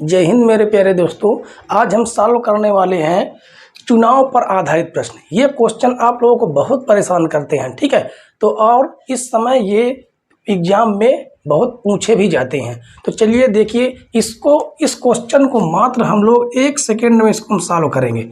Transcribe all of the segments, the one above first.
जय हिंद मेरे प्यारे दोस्तों। आज हम सॉल्व करने वाले हैं चुनाव पर आधारित प्रश्न। ये क्वेश्चन आप लोगों को बहुत परेशान करते हैं, ठीक है। तो और इस समय ये एग्जाम में बहुत पूछे भी जाते हैं। तो चलिए देखिए इस क्वेश्चन को मात्र हम लोग 1 सेकेंड में इसको हम सॉल्व करेंगे।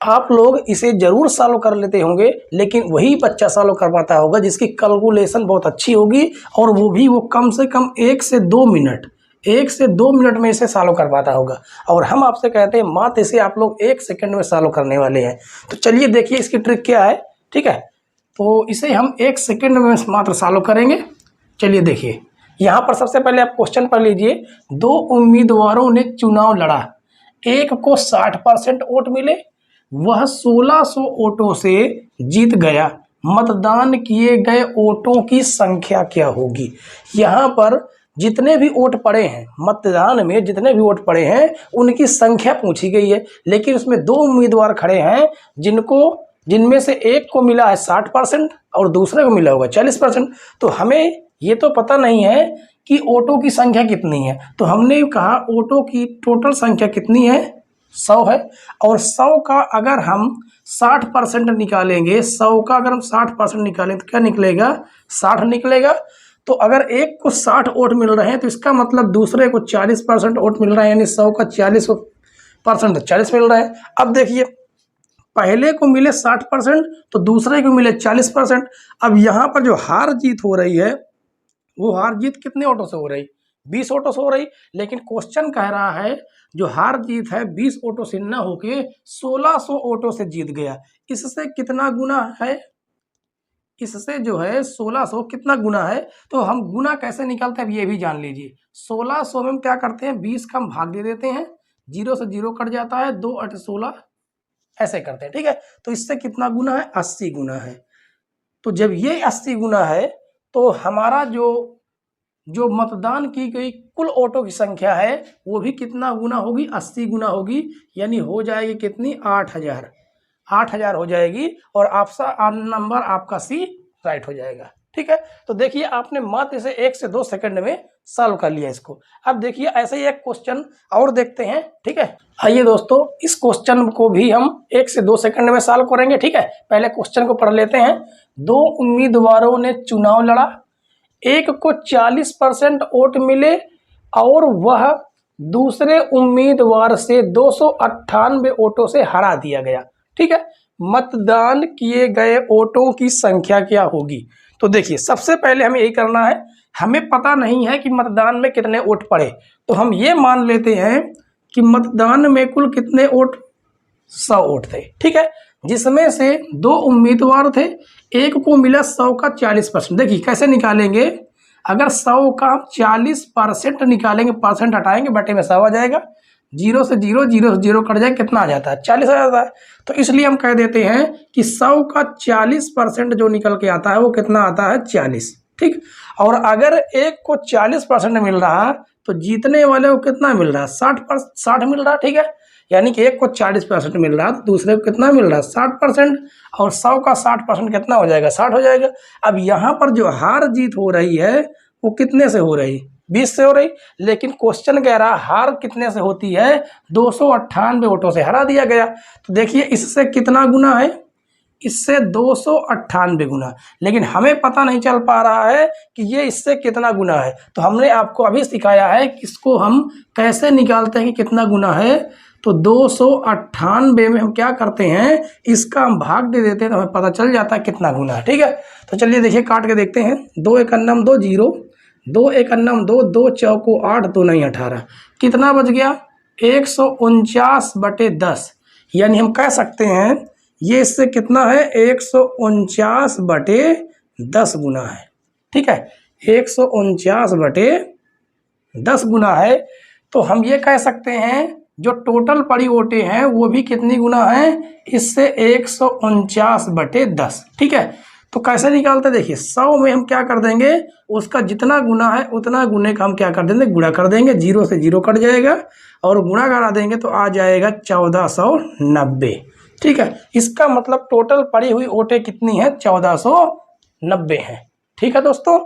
आप लोग इसे ज़रूर सॉल्व कर लेते होंगे, लेकिन वही बच्चा सॉल्व कर पाता होगा जिसकी कैलकुलेशन बहुत अच्छी होगी, और वो कम से कम 1 से 2 मिनट में इसे सॉल्व कर पाता होगा। और हम आपसे कहते हैं मात्र इसे आप लोग 1 सेकंड में सॉल्व करने वाले हैं। तो चलिए देखिए इसकी ट्रिक क्या है, ठीक है। तो इसे हम 1 सेकंड में मात्र सॉल्व करेंगे। चलिए देखिए, यहाँ पर सबसे पहले आप क्वेश्चन पढ़ लीजिए। 2 उम्मीदवारों ने चुनाव लड़ा, एक को 60% वोट मिले, वह 1600 वोटों से जीत गया। मतदान किए गए वोटों की संख्या क्या होगी। यहाँ पर जितने भी वोट पड़े हैं, मतदान में जितने भी वोट पड़े हैं उनकी संख्या पूछी गई है। लेकिन उसमें 2 उम्मीदवार खड़े हैं जिनमें से एक को मिला है 60% और दूसरे को मिला होगा 40%। तो हमें ये तो पता नहीं है कि वोटों की संख्या कितनी है। तो हमने कहा वोटों की टोटल संख्या कितनी है, 100 है। और 100 का अगर हम 60% निकालेंगे, 100 का अगर हम 60% निकालें तो क्या निकलेगा, 60 निकलेगा। तो अगर एक को 60 वोट मिल रहे हैं तो इसका मतलब दूसरे को 40% वोट मिल रहा है, यानी 100 का 40% 40 मिल रहा है। अब देखिए पहले को मिले 60% तो दूसरे को मिले 40%। अब यहाँ पर जो हार जीत हो रही है वो हार जीत कितने वोटों से हो रही, 20 वोटों से हो रही। लेकिन क्वेश्चन कह रहा है जो हार जीत है 20 वोटों से न होके 1600 वोटों से जीत गया। इससे कितना गुना है, इससे जो है 1600 कितना गुना है। तो हम गुना कैसे निकालते हैं अब ये भी जान लीजिए। 1600 में हम क्या करते हैं, 20 का हम भाग दे देते हैं, 0 से 0 कट जाता है, 2 8 16 ऐसे करते हैं, ठीक है। तो इससे कितना गुना है, 80 गुना है। तो जब ये 80 गुना है तो हमारा जो मतदान की गई कुल वोटों की संख्या है वो भी कितना गुना होगी, 80 गुना होगी। यानी हो जाएगी कितनी, 8000 हो जाएगी। और नंबर आपका सी राइट हो जाएगा, ठीक है। तो देखिए आपने मात्र इसे 1 से 2 सेकंड में सॉल्व कर लिया इसको। अब देखिए ऐसे ही एक क्वेश्चन और देखते हैं, ठीक है। आइए दोस्तों इस क्वेश्चन को भी हम 1 से 2 सेकंड में सॉल्व करेंगे, ठीक है। पहले क्वेश्चन को पढ़ लेते हैं। 2 उम्मीदवारों ने चुनाव लड़ा, एक को 40% वोट मिले और वह दूसरे उम्मीदवार से 298 वोटों से हरा दिया गया, ठीक है। मतदान किए गए वोटों की संख्या क्या होगी। तो देखिए सबसे पहले हमें यही करना है, हमें पता नहीं है कि मतदान में कितने वोट पड़े। तो हम ये मान लेते हैं कि मतदान में कुल कितने वोट, 100 वोट थे, ठीक है। जिसमें से 2 उम्मीदवार थे, एक को मिला 100 का 40%। देखिए कैसे निकालेंगे, अगर 100 का 40% निकालेंगे, परसेंट हटाएंगे, बटे में 100 आ जाएगा, 0 से 0 कट जाए, कितना आ जाता है, 40 आ जाता है। तो इसलिए हम कह देते हैं कि 100 का 40% जो निकल के आता है वो कितना आता है, 40, ठीक। और अगर एक को 40% मिल रहा तो जीतने वाले को कितना मिल रहा है, 60 मिल रहा, ठीक है। यानी कि एक को 40% मिल रहा तो दूसरे को कितना मिल रहा है, 60%। और 100 का 60% कितना हो जाएगा, 60 हो जाएगा। अब यहाँ पर जो हार जीत हो रही है वो कितने से हो रही, 20 से हो रही। लेकिन क्वेश्चन कह रहा हार कितने से होती है, 298 वोटों से हरा दिया गया। तो देखिए इससे कितना गुना है, इससे 298 गुना। लेकिन हमें पता नहीं चल पा रहा है कि ये इससे कितना गुना है। तो हमने आपको अभी सिखाया है कि इसको हम कैसे निकालते हैं कि कितना गुना है। तो 298 में हम क्या करते हैं, इसका हम भाग दे देते हैं तो हमें पता चल जाता है कितना गुना है, ठीक है। तो चलिए देखिए काट के देखते हैं। 2 1 2 0, 2 1 2, 2 चौको 8, 2 9 18, कितना बच गया, 149/10। यानी हम कह सकते हैं ये इससे कितना है, 149/10 गुना है, ठीक है। 149/10 गुना है। तो हम ये कह सकते हैं जो टोटल पड़ी वोटें हैं वो भी कितनी गुना है, इससे 149/10, ठीक है। तो कैसे निकालते, देखिए 100 में हम क्या कर देंगे, उसका जितना गुना है उतना गुने का हम क्या कर देंगे, गुणा कर देंगे, 0 से 0 कट जाएगा और गुणा करा देंगे तो आ जाएगा 1490, ठीक है। इसका मतलब टोटल पड़ी हुई वोटें कितनी है, 1490 है, ठीक है दोस्तों।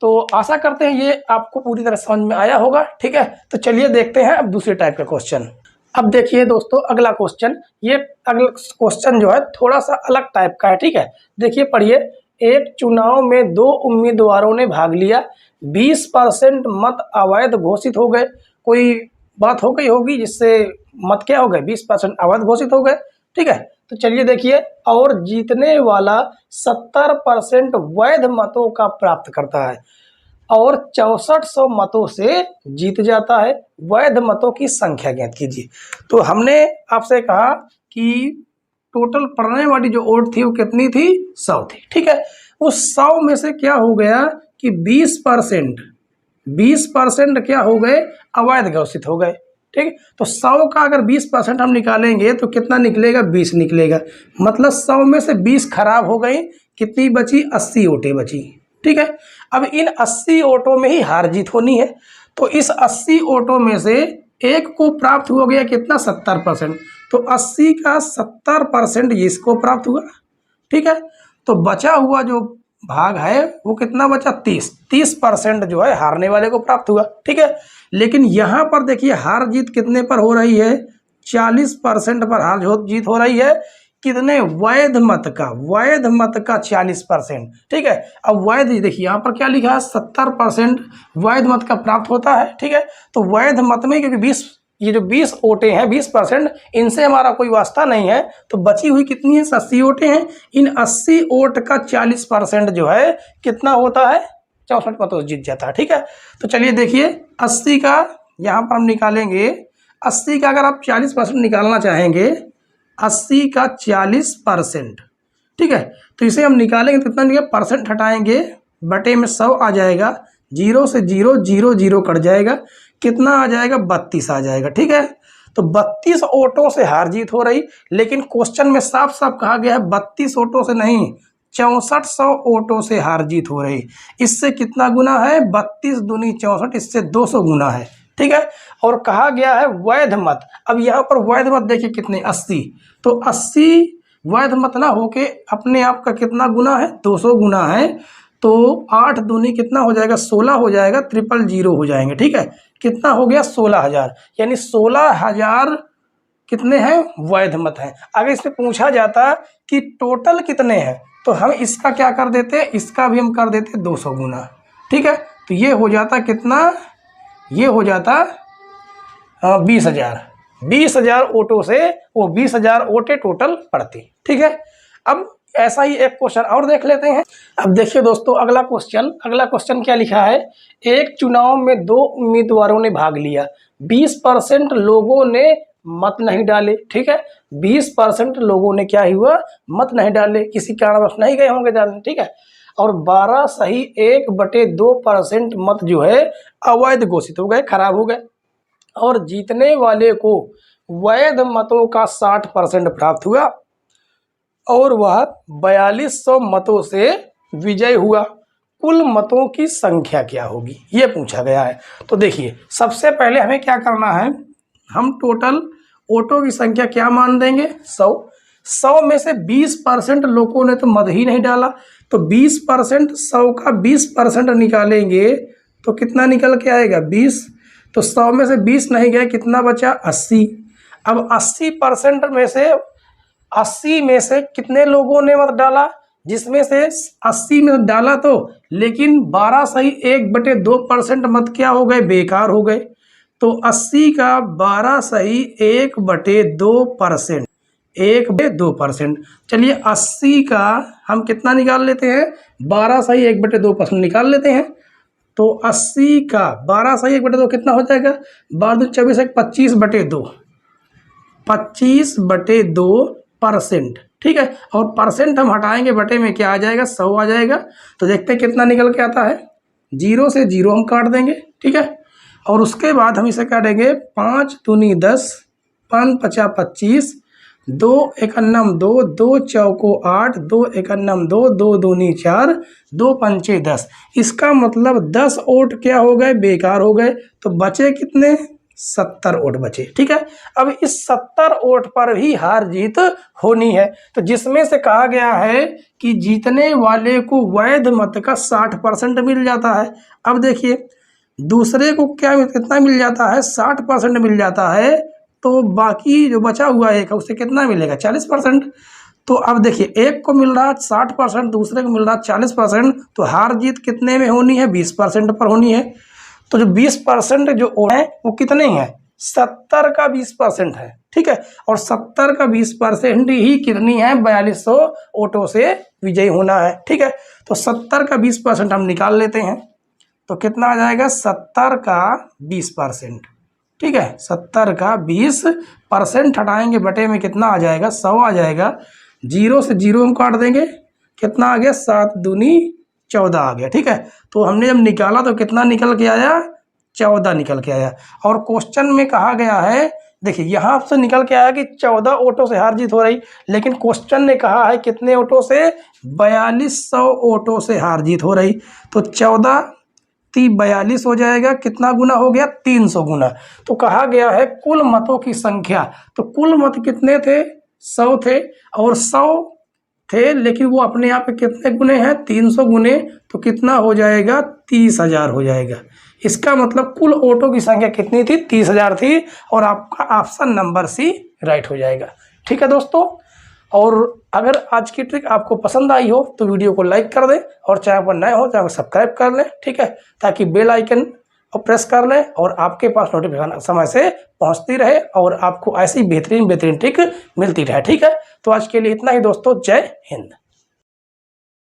तो आशा करते हैं ये आपको पूरी तरह समझ में आया होगा। ठीक है, तो चलिए देखते हैं अब दूसरे टाइप का क्वेश्चन। अब देखिए दोस्तों अगला क्वेश्चन, ये अगला क्वेश्चन जो है थोड़ा सा अलग टाइप का है। ठीक है, देखिए पढ़िए। एक चुनाव में 2 उम्मीदवारों ने भाग लिया, 20% मत अवैध घोषित हो गए। कोई बात हो गई होगी जिससे मत क्या हो गए, 20% अवैध घोषित हो गए। ठीक है, तो चलिए देखिए, और जीतने वाला 70% वैध मतों का प्राप्त करता है और 6400 मतों से जीत जाता है। वैध मतों की संख्या ज्ञात कीजिए। तो हमने आपसे कहा कि टोटल पड़ने वाली जो वोट थी वो कितनी थी, 100 थी। ठीक है, उस 100 में से क्या हो गया कि 20% क्या हो गए, अवैध घोषित हो गए। ठीक, तो 100 का अगर 20% हम निकालेंगे तो कितना निकलेगा, 20 निकलेगा। मतलब 100 में से 20 खराब हो गई, कितनी बची, 80 वोटें बची। ठीक है, अब इन 80 वोटों में ही हार जीत होनी है। तो इस 80 वोटों में से एक को प्राप्त हो गया कितना, 70%। तो 80 का 70% इसको प्राप्त हुआ। ठीक है, तो बचा हुआ जो भाग है वो कितना बचा, 30% जो है हारने वाले को प्राप्त हुआ। ठीक है, लेकिन यहाँ पर देखिए हार जीत कितने पर हो रही है, 40% पर हार जीत हो रही है। कितने, वैध मत का 40%। ठीक है, अब वैध देखिए यहाँ पर क्या लिखा है, 70% वैध मत का प्राप्त होता है। ठीक है, तो वैध मत में क्योंकि ये जो 20 वोटें हैं, 20%, इनसे हमारा कोई वास्ता नहीं है, तो बची हुई कितनी है, 80 वोटें हैं। इन 80 वोट का 40% जो है कितना होता है, 64 मतों से जीत जाता है। ठीक है, तो चलिए देखिए 80 का यहाँ पर हम निकालेंगे। 80 का अगर आप 40% निकालना चाहेंगे, 80 का 40%, ठीक है, तो इसे हम निकालेंगे तो कितना निकलेगा, परसेंट हटाएंगे, बटे में 100 आ जाएगा, 0 से 0 0 0 कट जाएगा, कितना आ जाएगा, 32 आ जाएगा। ठीक है, तो 32 वोटों से हार जीत हो रही, लेकिन क्वेश्चन में साफ साफ कहा गया है 32 वोटों से नहीं, 6400 वोटों से हार जीत हो रही। इससे कितना गुना है, 32 दूनी 64, इससे 200 गुना है। ठीक है, और कहा गया है वैध मत। अब यहाँ पर वैध मत देखिए कितने, 80, तो 80 वैध मत ना होके अपने आप का कितना गुना है, 200 गुना है। तो 8 दूनी कितना हो जाएगा, 16 हो जाएगा, 000 हो जाएंगे। ठीक है, कितना हो गया, 16,000, यानी 16,000 कितने हैं, वैध मत हैं। अगर इसमें पूछा जाता कि टोटल कितने हैं, तो हम इसका क्या कर देते, इसका भी हम कर देते 200 गुना। ठीक है, तो ये हो जाता कितना, ये हो जाता 20,000 वोटों से वो 20,000 वोटें टोटल पड़ती। ठीक है, अब ऐसा ही एक क्वेश्चन और देख लेते हैं। अब देखिए दोस्तों अगला क्वेश्चन क्या लिखा है, एक चुनाव में 2 उम्मीदवारों ने भाग लिया, 20% लोगों ने मत नहीं डाले। ठीक है, 20% लोगों ने क्या हुआ, मत नहीं डाले, किसी कारणवश नहीं गए होंगे डालने। ठीक है, और 12 सही 1/2% मत जो है अवैध घोषित हो गए, खराब हो गए, और जीतने वाले को वैध मतों का 60% प्राप्त हुआ और वह 4200 मतों से विजय हुआ। कुल मतों की संख्या क्या होगी, ये पूछा गया है। तो देखिए सबसे पहले हमें क्या करना है, हम टोटल वोटों की संख्या क्या मान देंगे, 100 में से 20% लोगों ने तो मत ही नहीं डाला, तो 20%, 100 का 20% निकालेंगे तो कितना निकल के आएगा, 20। तो 100 में से 20 नहीं गए, कितना बचा, 80। अब 80% में से 80 में से कितने लोगों ने मत डाला, जिसमें से 80 में डाला तो, लेकिन 12 सही 1/2% मत क्या हो गए, बेकार हो गए। तो 80 का 12 सही 1/2%, 1/2%। चलिए 80 का हम कितना निकाल लेते हैं, 12 सही 1/2% निकाल लेते हैं। तो 80 का 12 सही 1/2 कितना हो जाएगा, 12 24 25/2, 25/2%। ठीक है, और परसेंट हम हटाएंगे, बटे में क्या आ जाएगा, 100 आ जाएगा। तो देखते हैं कितना निकल के आता है, 0 से 0 हम काट देंगे। ठीक है, और उसके बाद हम इसे काटेंगे, 5 दूनी 10, 5 पचा 25, 2 एकन्नम 2, 2 चौको 8, 2 एकन्नम 2, 2 दूनी 4, 2 पंचे 10। इसका मतलब 10 वोट क्या हो गए, बेकार हो गए। तो बचे कितने, 70 वोट बचे। ठीक है, अब इस 70 वोट पर ही हार जीत होनी है। तो जिसमें से कहा गया है कि जीतने वाले को वैध मत का 60% मिल जाता है। अब देखिए दूसरे को क्या कितना मिल जाता है, 60% मिल जाता है, तो बाकी जो बचा हुआ एक है उसे कितना मिलेगा, 40%। तो अब देखिए एक को मिल रहा है 60%, दूसरे को मिल रहा है 40%, तो हार जीत कितने में होनी है, 20% पर होनी है। तो जो 20% जो है वो कितने हैं, 70 का 20% है। ठीक है, और 70 का 20% ही कितनी है, 4200 वोटों से विजयी होना है। ठीक है, तो 70 का 20% हम निकाल लेते हैं, तो कितना आ जाएगा, 70 का 20%। ठीक है, 70 का 20% हटाएंगे, बटे में कितना आ जाएगा, 100 आ जाएगा। जीरो से जीरो हम काट देंगे, कितना आ गया, 7 दूनी 14 आ गया। ठीक है, तो हमने जब निकाला तो कितना निकल के आया, 14 निकल के आया। और क्वेश्चन में कहा गया है, देखिए यहाँ से निकल के आया कि 14 वोटों से हार जीत हो रही, लेकिन क्वेश्चन ने कहा है कितने वोटों से, 4200 वोटों से हार जीत हो रही। तो 14 42 हो जाएगा, कितना गुना हो गया, 300 गुना। तो कहा गया है कुल मतों की संख्या, तो कुल मत कितने थे, 100 थे, और 100 थे, लेकिन वो अपने आप कितने गुने हैं, 300 गुने, तो कितना हो जाएगा, 30,000 हो जाएगा। इसका मतलब कुल वोटों की संख्या कितनी थी, 30,000 थी, और आपका ऑप्शन नंबर सी राइट हो जाएगा। ठीक है दोस्तों, और अगर आज की ट्रिक आपको पसंद आई हो तो वीडियो को लाइक कर दें, और चैनल पर नए हो चैनल को सब्सक्राइब कर लें। ठीक है, ताकि बेल आइकन और प्रेस कर लें और आपके पास नोटिफिकेशन समय से पहुंचती रहे और आपको ऐसी बेहतरीन ट्रिक मिलती रहे। ठीक है, तो आज के लिए इतना ही दोस्तों, जय हिंद।